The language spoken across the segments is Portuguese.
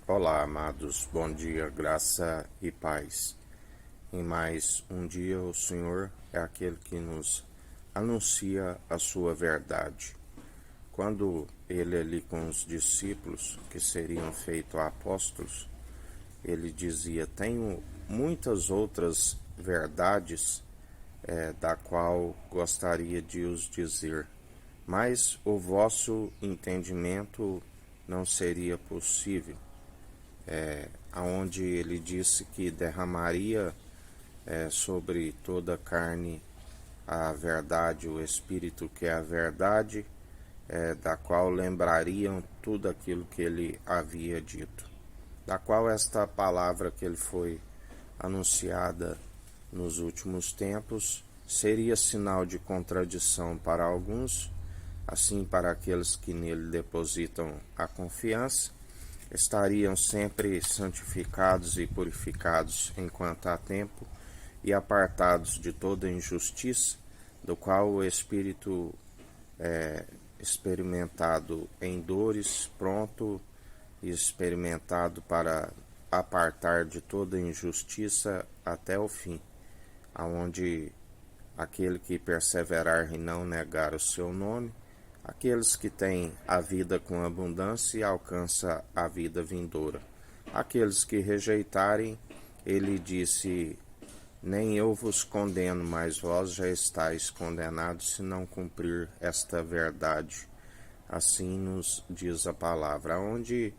Olá, amados, bom dia, graça e paz. Em mais um dia, o Senhor é aquele que nos anuncia a sua verdade. Quando ele ali com os discípulos, que seriam feitos apóstolos, ele dizia: tenho muitas outras verdades da qual gostaria de os dizer, mas o vosso entendimento não seria possível. Aonde ele disse que derramaria sobre toda a carne a verdade, o Espírito que é a verdade, da qual lembrariam tudo aquilo que ele havia dito, da qual esta palavra que ele foi anunciada nos últimos tempos seria sinal de contradição para alguns, assim para aqueles que nele depositam a confiança, estariam sempre santificados e purificados enquanto há tempo e apartados de toda injustiça, do qual o Espírito é experimentado em dores, pronto e experimentado para apartar de toda injustiça até o fim, aonde aquele que perseverar e não negar o seu nome, aqueles que têm a vida com abundância e alcança a vida vindoura. Aqueles que rejeitarem, ele disse: nem eu vos condeno, mas vós já estáis condenados se não cumprir esta verdade. Assim nos diz a palavra, onde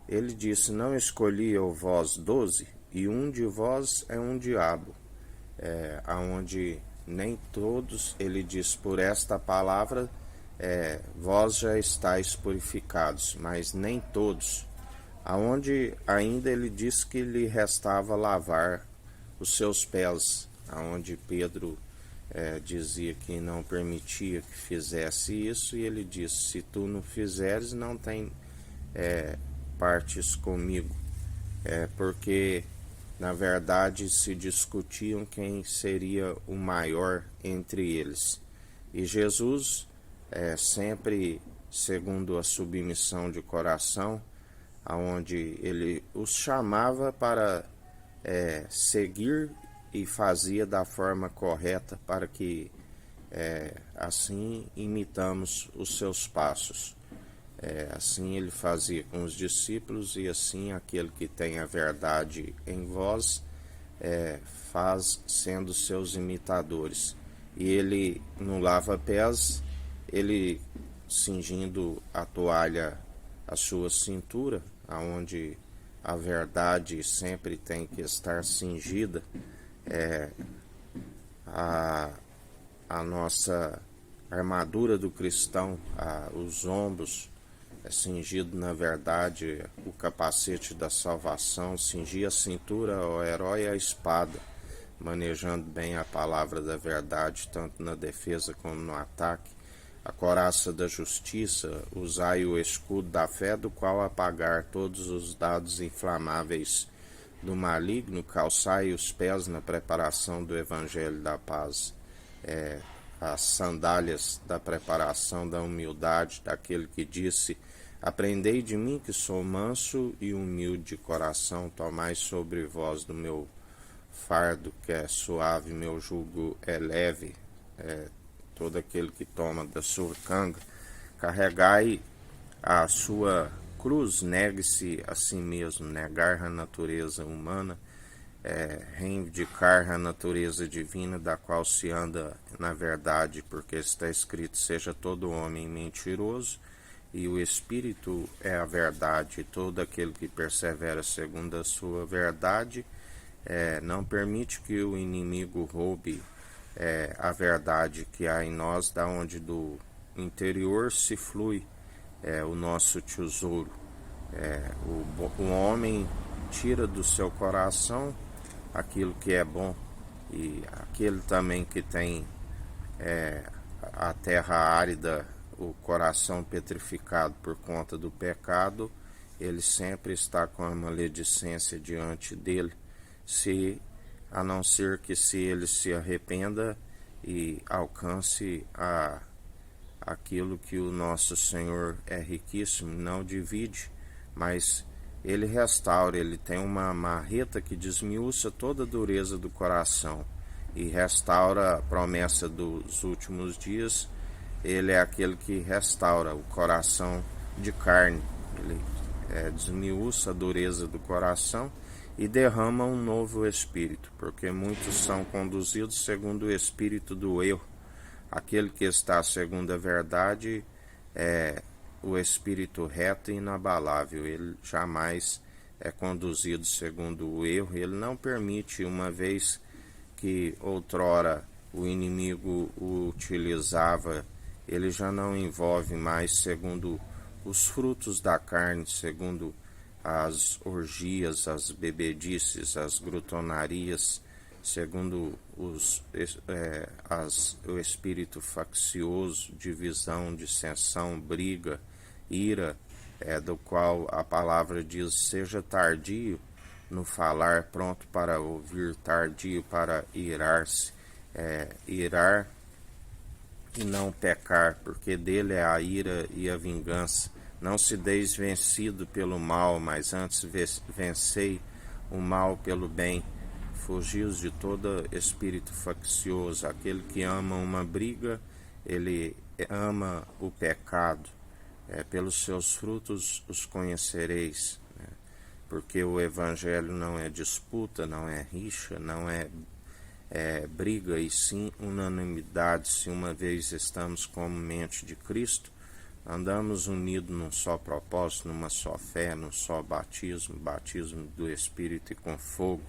ele disse: não escolhi eu vós 12, e um de vós é um diabo. Aonde nem todos, ele diz, por esta palavra, vós já estáis purificados, mas nem todos. Aonde ainda ele diz que lhe restava lavar os seus pés, aonde Pedro dizia que não permitia que fizesse isso, e ele disse: se tu não fizeres, não tem partes comigo, porque na verdade se discutiam quem seria o maior entre eles. E Jesus, sempre segundo a submissão de coração, aonde ele os chamava para seguir e fazia da forma correta para que assim imitamos os seus passos. Assim ele fazia com os discípulos, e assim aquele que tem a verdade em vós faz sendo seus imitadores. E ele no lava-pés, ele cingindo a toalha à sua cintura, aonde a verdade sempre tem que estar cingida, a nossa armadura do cristão, os ombros, cingido na verdade, o capacete da salvação, cingir a cintura, o herói, a espada, manejando bem a palavra da verdade, tanto na defesa como no ataque, a couraça da justiça, usai o escudo da fé, do qual apagar todos os dados inflamáveis do maligno, calçai os pés na preparação do evangelho da paz, as sandálias da preparação da humildade, daquele que disse: aprendei de mim que sou manso e humilde de coração, tomai sobre vós do meu fardo que é suave, meu jugo é leve. Todo aquele que toma da sua canga, carregai a sua cruz, negue-se a si mesmo, negar a natureza humana, reivindicar a natureza divina, da qual se anda na verdade, porque está escrito: seja todo homem mentiroso, e o Espírito é a verdade. Todo aquele que persevera segundo a sua verdade não permite que o inimigo roube a verdade que há em nós, da onde do interior se flui o nosso tesouro. O homem tira do seu coração aquilo que é bom, e aquele também que tem a terra árida, o coração petrificado por conta do pecado, ele sempre está com a maledicência diante dele, a não ser que se ele se arrependa e alcance aquilo que o nosso Senhor é riquíssimo, não divide, mas ele restaura, ele tem uma marreta que desmiuça toda a dureza do coração e restaura a promessa dos últimos dias. Ele é aquele que restaura o coração de carne, ele desmiuça a dureza do coração e derrama um novo espírito, porque muitos são conduzidos segundo o espírito do erro. Aquele que está segundo a verdade é o espírito reto e inabalável, ele jamais é conduzido segundo o erro, ele não permite, uma vez que outrora o inimigo o utilizava, ele já não envolve mais segundo os frutos da carne, segundo as orgias, as bebedices, as glutonarias, segundo o espírito faccioso, divisão, dissensão, briga, ira, do qual a palavra diz: seja tardio no falar, pronto para ouvir, tardio para irar-se, irar e não pecar, porque dele é a ira e a vingança. Não se deis vencido pelo mal, mas antes vencei o mal pelo bem. Fugis de todo espírito faccioso. Aquele que ama uma briga, ele ama o pecado. Pelos seus frutos os conhecereis. Porque o evangelho não é disputa, não é rixa, não é briga, e sim unanimidade. Se uma vez estamos como mente de Cristo, andamos unidos num só propósito, numa só fé, num só batismo, batismo do Espírito e com fogo.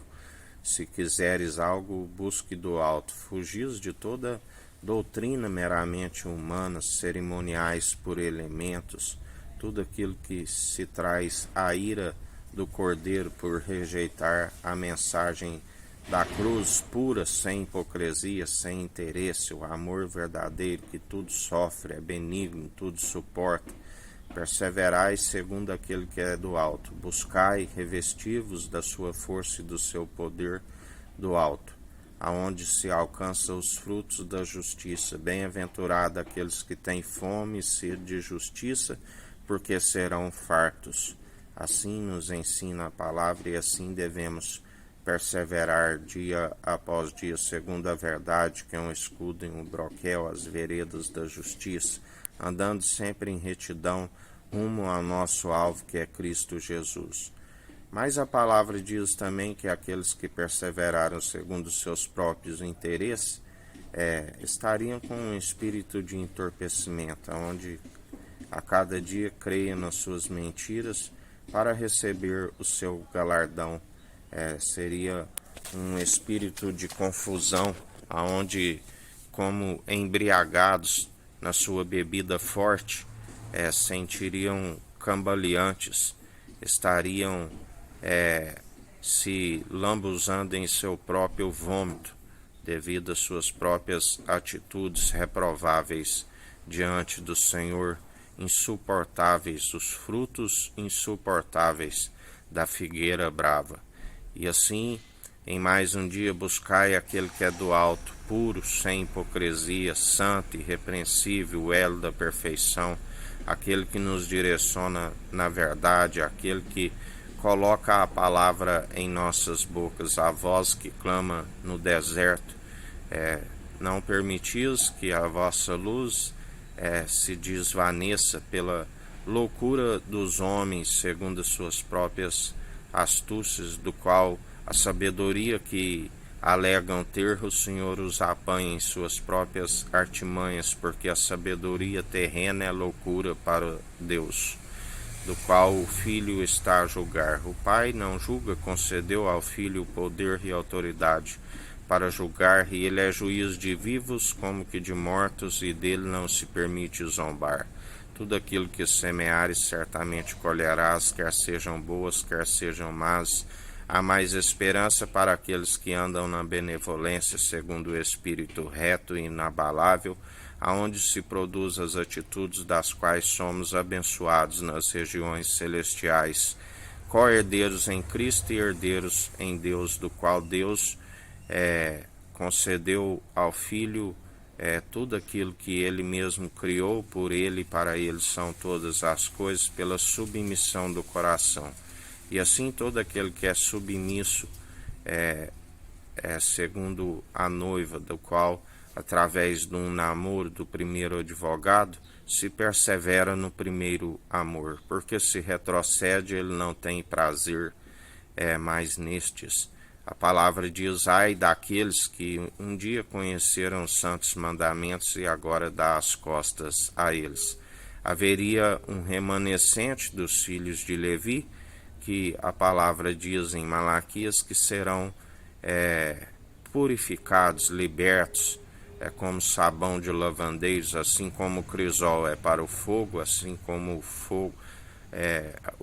Se quiseres algo, busque do alto. Fugis de toda doutrina meramente humana, cerimoniais por elementos, tudo aquilo que se traz à ira do Cordeiro por rejeitar a mensagem da cruz pura, sem hipocrisia, sem interesse, o amor verdadeiro que tudo sofre, é benigno, tudo suporta. Perseverai segundo aquele que é do alto. Buscai, revesti-vos da sua força e do seu poder do alto, aonde se alcança os frutos da justiça. Bem-aventurado aqueles que têm fome e sede de justiça, porque serão fartos. Assim nos ensina a palavra, e assim devemos perseverar dia após dia, segundo a verdade, que é um escudo e um broquel, as veredas da justiça, andando sempre em retidão rumo ao nosso alvo, que é Cristo Jesus. Mas a palavra diz também que aqueles que perseveraram segundo seus próprios interesses estariam com um espírito de entorpecimento, onde a cada dia creia nas suas mentiras para receber o seu galardão. Seria um espírito de confusão, aonde, como embriagados na sua bebida forte, sentiriam cambaleantes, estariam se lambuzando em seu próprio vômito, devido às suas próprias atitudes reprováveis diante do Senhor, insuportáveis, os frutos insuportáveis da figueira brava. E assim, em mais um dia, buscai aquele que é do alto, puro, sem hipocrisia, santo, irrepreensível, o elo da perfeição, aquele que nos direciona na verdade, aquele que coloca a palavra em nossas bocas, a voz que clama no deserto. Não permitis que a vossa luz se desvaneça pela loucura dos homens, segundo as suas próprias astúcias, do qual a sabedoria que alegam ter, o Senhor os apanha em suas próprias artimanhas, porque a sabedoria terrena é loucura para Deus, do qual o Filho está a julgar. O Pai não julga, concedeu ao Filho o poder e autoridade para julgar, e ele é juiz de vivos como que de mortos, e dele não se permite zombar. Tudo aquilo que semeares certamente colherás, quer sejam boas, quer sejam más. Há mais esperança para aqueles que andam na benevolência, segundo o Espírito reto e inabalável, aonde se produz as atitudes das quais somos abençoados nas regiões celestiais, co-herdeiros em Cristo e herdeiros em Deus, do qual Deus concedeu ao Filho tudo aquilo que ele mesmo criou. Por ele e para ele são todas as coisas, pela submissão do coração. E assim todo aquele que é submisso segundo a noiva, do qual, através de um namoro do primeiro advogado, se persevera no primeiro amor, porque se retrocede, ele não tem prazer mais nestes. A palavra diz: ai daqueles que um dia conheceram os santos mandamentos e agora dá as costas a eles. Haveria um remanescente dos filhos de Levi, que a palavra diz em Malaquias que serão purificados, libertos, como sabão de lavandeiros, assim como o crisol é para o fogo, assim como o fogo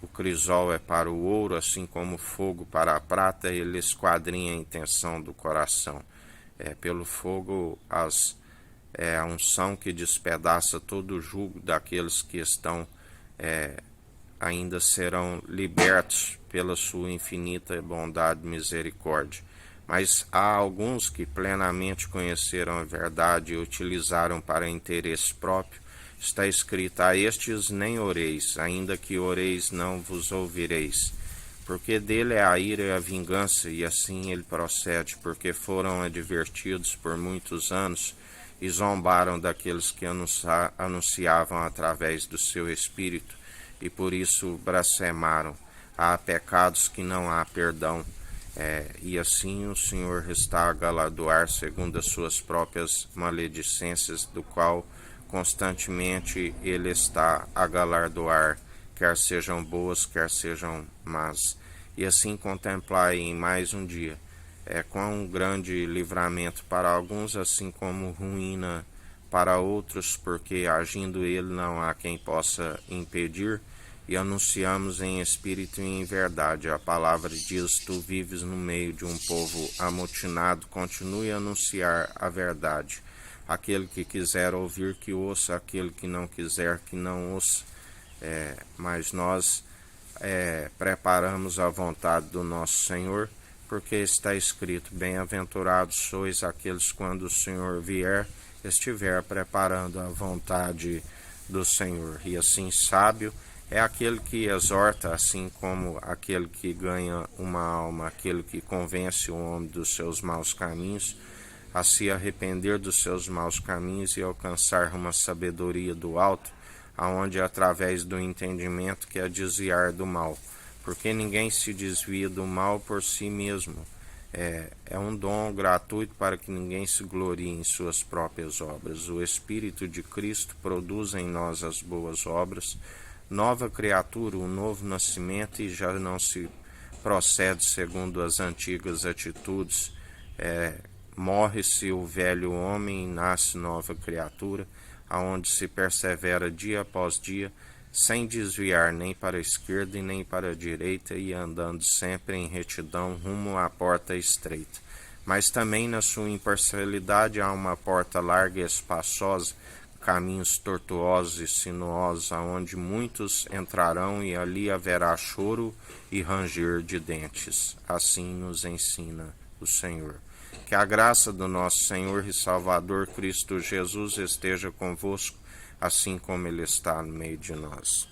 o crisol é para o ouro, assim como o fogo para a prata. Ele esquadrinha a intenção do coração. Pelo fogo, a unção que despedaça todo o jugo daqueles que estão ainda serão libertos pela sua infinita bondade e misericórdia. Mas há alguns que plenamente conheceram a verdade e utilizaram para interesse próprio. Está escrito: a estes nem oreis, ainda que oreis não vos ouvireis. Porque dele é a ira e a vingança, e assim ele procede, porque foram advertidos por muitos anos e zombaram daqueles que anunciavam através do seu espírito, e por isso blasfemaram. Há pecados que não há perdão. E assim o Senhor está a galardoar segundo as suas próprias maledicências, do qual constantemente ele está a galardoar, quer sejam boas, quer sejam más. E assim contemplai em mais um dia quão grande livramento para alguns, assim como ruína para outros, porque agindo ele não há quem possa impedir. E anunciamos em espírito e em verdade. A palavra diz: tu vives no meio de um povo amotinado, continue a anunciar a verdade. Aquele que quiser ouvir, que ouça; aquele que não quiser, que não ouça. Mas nós preparamos a vontade do nosso Senhor, porque está escrito: bem-aventurados sois aqueles quando o Senhor vier, estiver preparando a vontade do Senhor. E assim, sábio é aquele que exorta, assim como aquele que ganha uma alma, aquele que convence o homem dos seus maus caminhos, a se arrepender dos seus maus caminhos e alcançar uma sabedoria do alto, aonde através do entendimento que é desviar do mal, porque ninguém se desvia do mal por si mesmo. É um dom gratuito para que ninguém se glorie em suas próprias obras. O Espírito de Cristo produz em nós as boas obras, nova criatura, um novo nascimento, e já não se procede segundo as antigas atitudes. Morre-se o velho homem e nasce nova criatura, aonde se persevera dia após dia, sem desviar nem para a esquerda e nem para a direita, e andando sempre em retidão rumo à porta estreita. Mas também na sua imparcialidade há uma porta larga e espaçosa, caminhos tortuosos e sinuosos, aonde muitos entrarão, e ali haverá choro e ranger de dentes. Assim nos ensina o Senhor. Que a graça do nosso Senhor e Salvador Cristo Jesus esteja convosco, assim como Ele está no meio de nós.